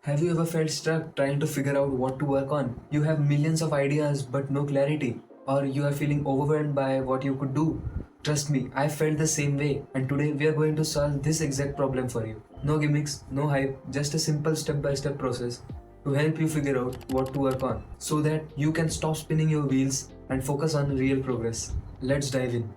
Have you ever felt stuck trying to figure out what to work on? You have millions of ideas but no clarity, or you are feeling overwhelmed by what you could do. Trust me, I felt the same way, and today we are going to solve this exact problem for you. No gimmicks, no hype, just a simple step by step process to help you figure out what to work on so that you can stop spinning your wheels and focus on real progress. Let's dive in.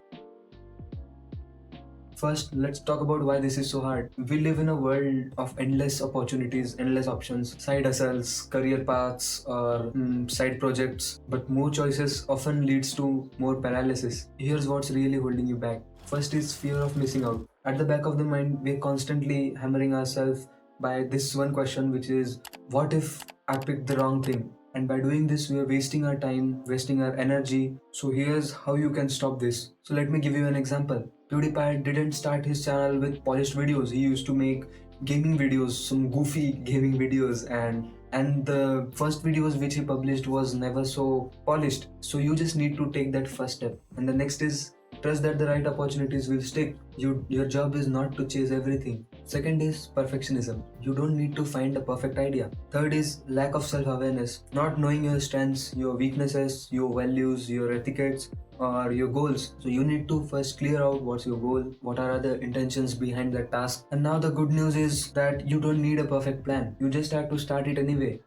First, let's talk about why this is so hard. We live in a world of endless opportunities, endless options, side hustles, career paths, or side projects. But more choices often leads to more paralysis. Here's what's really holding you back. First is fear of missing out. At the back of the mind, we're constantly hammering ourselves by this one question, which is, what if I picked the wrong thing? And by doing this, we are wasting our time, wasting our energy. So here's how you can stop this. So let me give you an example. PewDiePie didn't start his channel with polished videos. He used to make gaming videos, some goofy gaming videos, and the first videos which he published was never so polished. So you just need to take that first step. And the next is trust that the right opportunities will stick. Your job is not to chase everything. Second is perfectionism. You don't need to find a perfect idea. Third is lack of self-awareness. Not knowing your strengths, your weaknesses, your values, your etiquettes, or your goals. So you need to first clear out what's your goal, what are the intentions behind that task. And now the good news is that you don't need a perfect plan. You just have to start it anyway.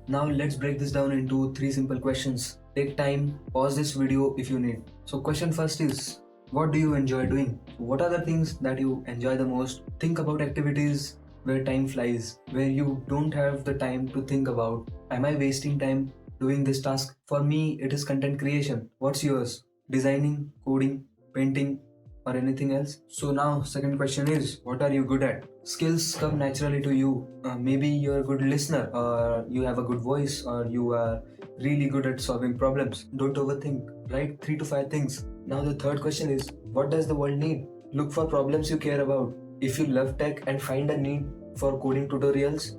Now let's break this down into 3 simple questions. Take time, pause this video if you need. So question first is, what do you enjoy doing? What are the things that you enjoy the most? Think about activities where time flies, where you don't have the time to think about, am I wasting time doing this task? For me, it is content creation. What's yours? Designing, coding, painting, or anything else? So now second question is, what are you good at? Skills come naturally to you. Maybe you're a good listener, or you have a good voice, or you are really good at solving problems. Don't overthink. Write 3 to 5 things. Now the third question is, what does the world need? Look for problems you care about. If you love tech and find a need for coding tutorials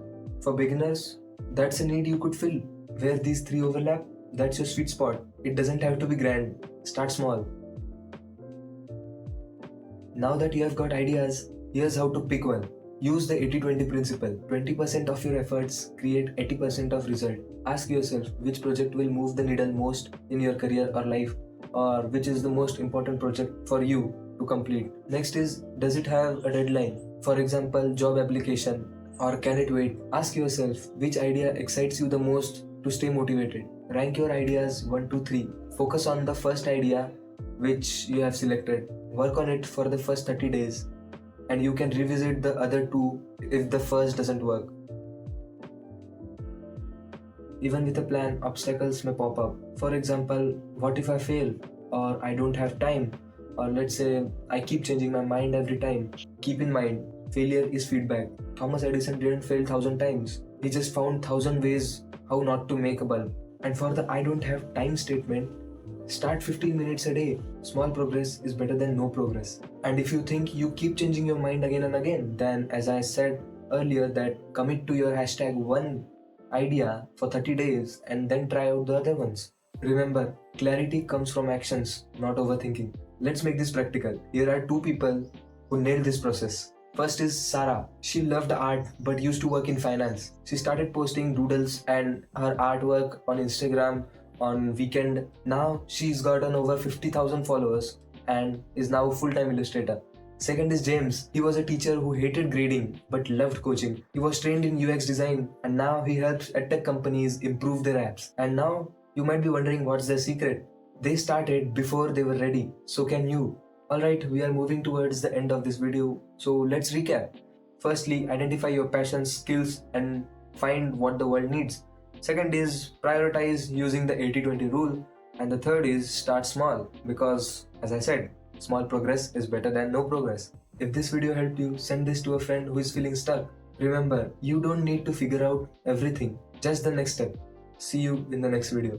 for beginners, that's a need you could fill. Where these 3 overlap, that's your sweet spot. It doesn't have to be grand. Start small. Now that you have got ideas, here's how to pick one. Use the 80-20 principle. 20% of your efforts create 80% of result. Ask yourself which project will move the needle most in your career or life, or which is the most important project for you to complete. Next is, does it have a deadline? For example, job application, or can it wait? Ask yourself which idea excites you the most to stay motivated. Rank your ideas 1 to 3. Focus on the first idea which you have selected. Work on it for the first 30 days, and you can revisit the other 2 if the first doesn't work. Even with a plan, obstacles may pop up. For example, what if I fail? Or I don't have time? Or let's say I keep changing my mind every time. Keep in mind, failure is feedback. Thomas Edison didn't fail 1,000 times. He just found 1,000 ways how not to make a bulb. And for the I don't have time statement, start 15 minutes a day. Small progress is better than no progress. And if you think you keep changing your mind again and again, then as I said earlier, that commit to your #1 idea for 30 days and then try out the other ones. Remember, clarity comes from actions, not overthinking. Let's make this practical. Here are 2 people who nailed this process. First is Sarah. She loved art but used to work in finance. She started posting doodles and her artwork on Instagram on weekend. Now she's gotten over 50,000 followers and is now a full-time illustrator. Second is James. He was a teacher who hated grading but loved coaching. He was trained in UX design and now he helps tech companies improve their apps. And now you might be wondering what's their secret. They started before they were ready. So can you. Alright, we are moving towards the end of this video. So let's recap. Firstly, identify your passions, skills, and find what the world needs. Second is prioritize using the 80-20 rule. And the third is start small, because as I said, small progress is better than no progress. If this video helped you, send this to a friend who is feeling stuck. Remember, you don't need to figure out everything, just the next step. See you in the next video.